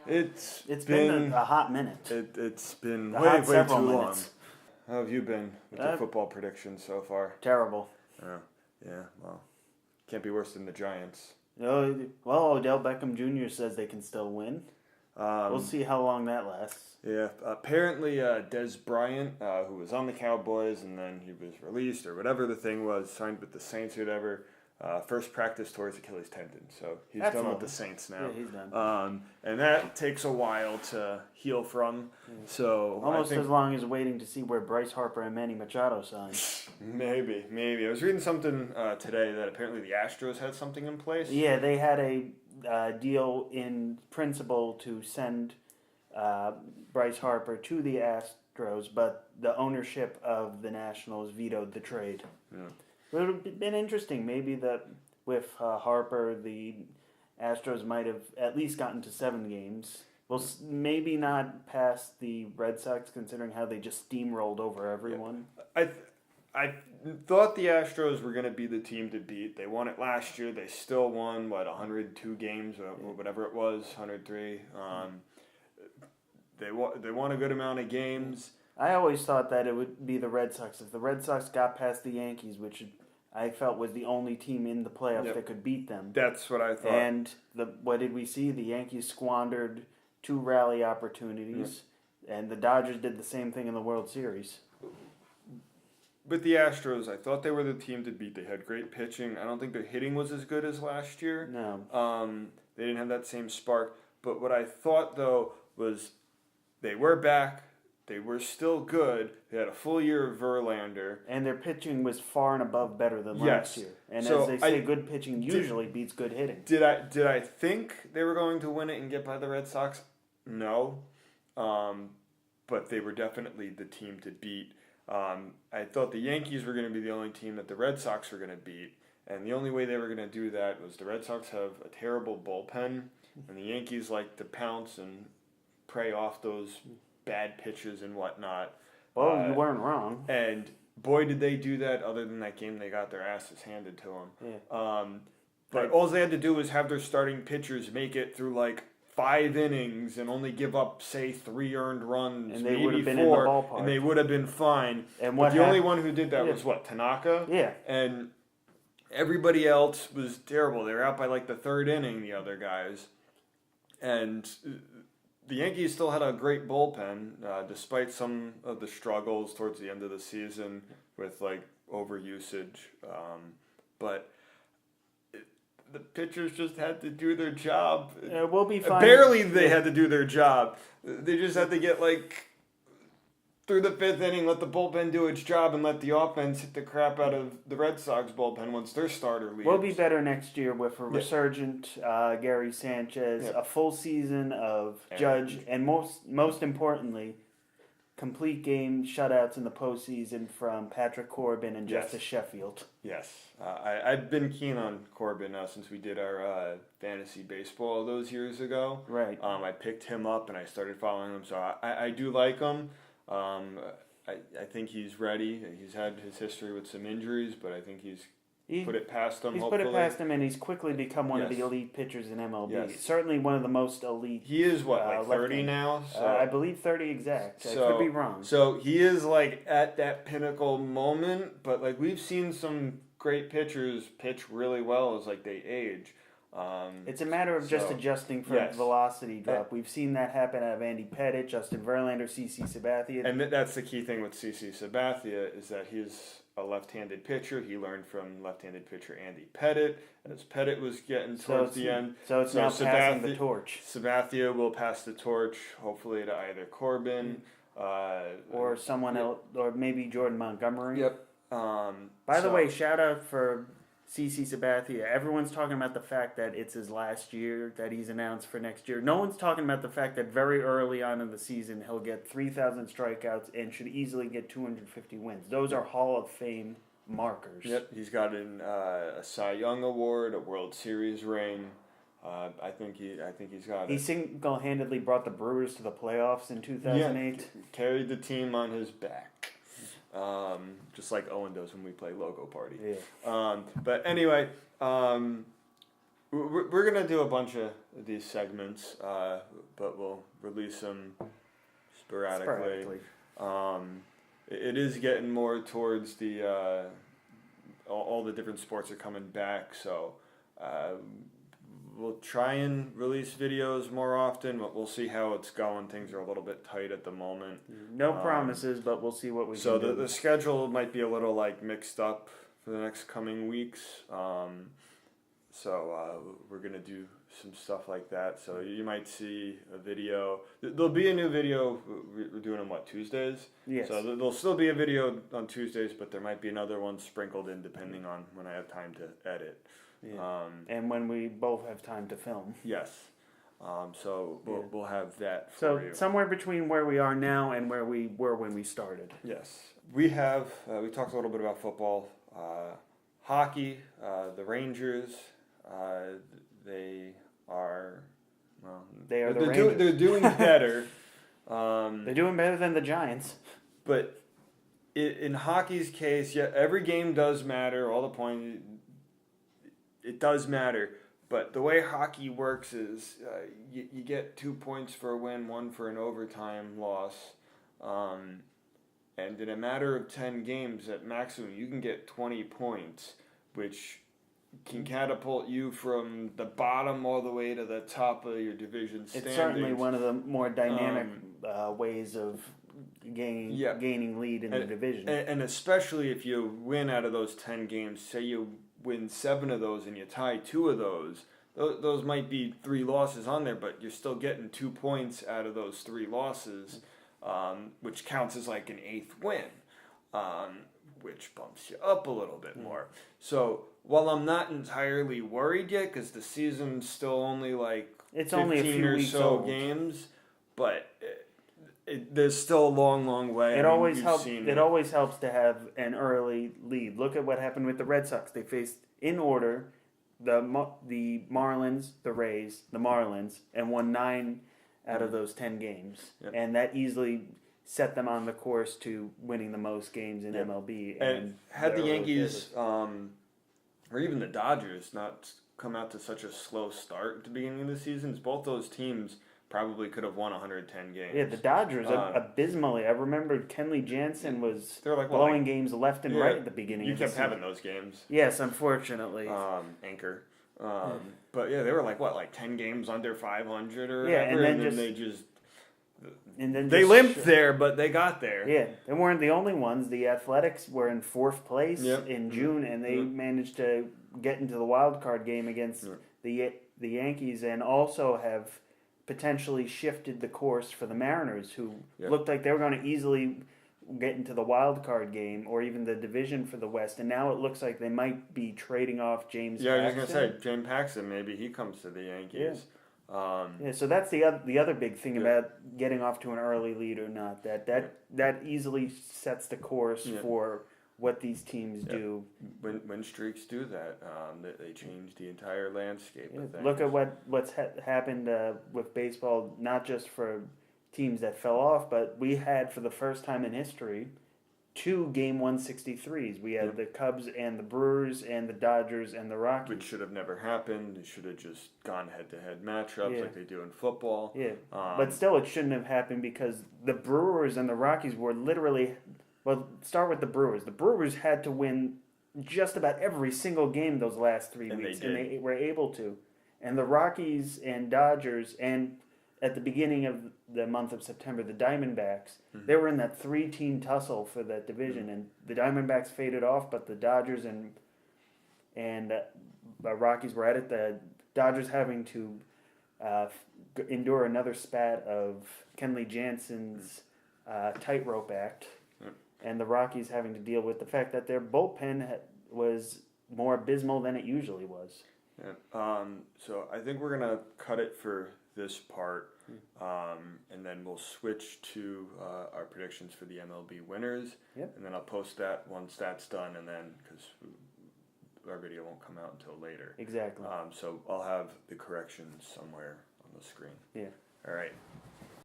It's been a hot minute. It's been A way hot too several long. minutes. How have you been with the football predictions so far? Terrible. Yeah, well, can't be worse than the Giants. Well, Odell Beckham Jr. says they can still win. We'll see how long that lasts. Yeah, apparently Des Bryant, who was on the Cowboys and then he was released or whatever the thing was, signed with the Saints or whatever. First practice towards Achilles tendon, so he's done with the Saints now. Yeah, he's done. And that takes a while to heal from. So almost as long as waiting to see where Bryce Harper and Manny Machado sign. Maybe. I was reading something today that apparently the Astros had something in place. Yeah, they had a deal in principle to send Bryce Harper to the Astros, but the ownership of the Nationals vetoed the trade. Yeah. It would have been interesting. Maybe that with Harper, the Astros might have at least gotten to 7 games. Well, maybe not past the Red Sox, considering how they just steamrolled over everyone. Yeah. I thought the Astros were going to be the team to beat. They won it last year. They still won, 102 games, or whatever it was, 103. They won a good amount of games. I always thought that it would be the Red Sox. If the Red Sox got past the Yankees, which I felt was the only team in the playoffs that could beat them. That's what I thought. And what did we see? The Yankees squandered 2 rally opportunities, and the Dodgers did the same thing in the World Series. With the Astros, I thought they were the team to beat. They had great pitching. I don't think their hitting was as good as last year. No. They didn't have that same spark. But what I thought, though, was they were back. They were still good. They had a full year of Verlander. And their pitching was far and above better than last year. And so as they say, good pitching usually beats good hitting. Did I think they were going to win it and get by the Red Sox? No. But they were definitely the team to beat. I thought the Yankees were going to be the only team that the Red Sox were going to beat. And the only way they were going to do that was the Red Sox have a terrible bullpen. And the Yankees like to pounce and prey off those bad pitches and whatnot. Well, you weren't wrong. And boy, did they do that. Other than that game, they got their asses handed to them. Yeah. But all they had to do was have their starting pitchers make it through 5 innings and only give up, say, 3 earned runs, and they maybe would have 4, been in the ballpark. And they would have been fine. And but the only one who did that was Tanaka? Yeah. And everybody else was terrible. They were out by the 3rd inning, the other guys. And the Yankees still had a great bullpen, despite some of the struggles towards the end of the season with overusage. But the pitchers just had to do their job. We'll be fine. Barely they had to do their job. They just had to get through the 5th inning, let the bullpen do its job, and let the offense hit the crap out of the Red Sox bullpen once their starter leaves. We'll be better next year with a resurgent Gary Sanchez, a full season of Judge, and most importantly, complete game shutouts in the postseason from Patrick Corbin and Justice Sheffield. Yes. I've been keen on Corbin since we did our fantasy baseball those years ago. Right. I picked him up and I started following him, so I do like him. I think he's ready. He's had his history with some injuries, but I think he's put it past him. He's put it past him, and he's quickly become one of the elite pitchers in MLB. Yes. Certainly one of the most elite. He is 30 now? So. I believe 30 exact. I could be wrong. So he is at that pinnacle moment, but we've seen some great pitchers pitch really well as they age. It's a matter of just adjusting for velocity drop. We've seen that happen out of Andy Pettitte, Justin Verlander, CC Sabathia. And that's the key thing with CC Sabathia is that he's a left-handed pitcher. He learned from left-handed pitcher Andy Pettitte as Pettitte was getting towards the end. So it's now passing the torch. Sabathia will pass the torch, hopefully to either Corbin or someone else, or maybe Jordan Montgomery. Yep. By the way, shout out for CC Sabathia. Everyone's talking about the fact that it's his last year that he's announced for next year. No one's talking about the fact that very early on in the season he'll get 3,000 strikeouts and should easily get 250 wins. Those are Hall of Fame markers. Yep, he's got a Cy Young award, a World Series ring. I think he's got it. He single-handedly brought the Brewers to the playoffs in 2008. Yeah, carried the team on his back. Just like Owen does when we play Logo Party. Yeah. But anyway, We're gonna do a bunch of these segments, but we'll release them sporadically. It is getting more towards the all the different sports are coming back, so we'll try and release videos more often, but we'll see how it's going. Things are a little bit tight at the moment. No promises, but we'll see what we so can do. So the schedule might be a little mixed up for the next coming weeks. So we're going to do some stuff like that. So you might see a video. There'll be a new video. We're doing them, Tuesdays? Yes. So there'll still be a video on Tuesdays, but there might be another one sprinkled in depending on when I have time to edit. Yeah. And when we both have time to film. Yes. So we'll have that for you. So somewhere between where we are now and where we were when we started. Yes. We have, we talked a little bit about football. Hockey, the Rangers, they are, they're doing better. They're doing better than the Giants. But in hockey's case, every game does matter. All the points, it does matter. But the way hockey works is you get 2 points for a win, 1 for an overtime loss. And in a matter of 10 games, at maximum, you can get 20 points, which can catapult you from the bottom all the way to the top of your division standings. It's certainly one of the more dynamic ways of gaining lead in the division. And especially if you win out of those 10 games, say you win 7 of those and you tie 2 of those might be 3 losses on there, but you're still getting 2 points out of those 3 losses, which counts as an 8th win, which bumps you up a little bit more. So while I'm not entirely worried yet, because the season's still only it's 15 only a few or weeks so old. games, but there's still a long, long way. It always helps. It always helps to have an early lead. Look at what happened with the Red Sox. They faced in order the Marlins, the Rays, the Marlins, and won 9 out of those 10 games, and that easily set them on the course to winning the most games in MLB. And had the Yankees, or even the Dodgers, not come out to such a slow start at the beginning of the seasons, both those teams probably could have won 110 games. Yeah, the Dodgers abysmally. I remember Kenley Jansen was blowing games left and right at the beginning. You kept having those games. Yes, unfortunately. Anchor. But they were 10 games under 500 or whatever, and then they just. And then they limped there, but they got there. Yeah, they weren't the only ones. The Athletics were in 4th place in June, and they managed to get into the wild card game against the Yankees, and also have potentially shifted the course for the Mariners, who looked like they were going to easily get into the wild card game or even the division for the West, and now it looks like they might be trading off James Paxton. I was going to say, James Paxton, maybe he comes to the Yankees. So that's the other big thing about getting off to an early lead or not. That easily sets the course for what these teams do. When streaks do that, they change the entire landscape of things. Look at what's happened with baseball, not just for teams that fell off, but we had, for the first time in history, 2 Game 163s. We had the Cubs and the Brewers and the Dodgers and the Rockies. Which should have never happened. It should have just gone head-to-head matchups like they do in football. Yeah, but still it shouldn't have happened because the Brewers and the Rockies were literally... Well, start with the Brewers. The Brewers had to win just about every single game those last 3 weeks, and they were able to. And the Rockies and Dodgers, and at the beginning of the month of September, the Diamondbacks, they were in that 3-team tussle for that division, and the Diamondbacks faded off, but the Dodgers and the Rockies were at it. The Dodgers having to endure another spat of Kenley Jansen's tightrope act. And the Rockies having to deal with the fact that their bullpen was more abysmal than it usually was. Yeah. So I think we're going to cut it for this part, and then we'll switch to our predictions for the MLB winners. Yep. And then I'll post that once that's done, and then, because our video won't come out until later. Exactly. So I'll have the corrections somewhere on the screen. Yeah. All right.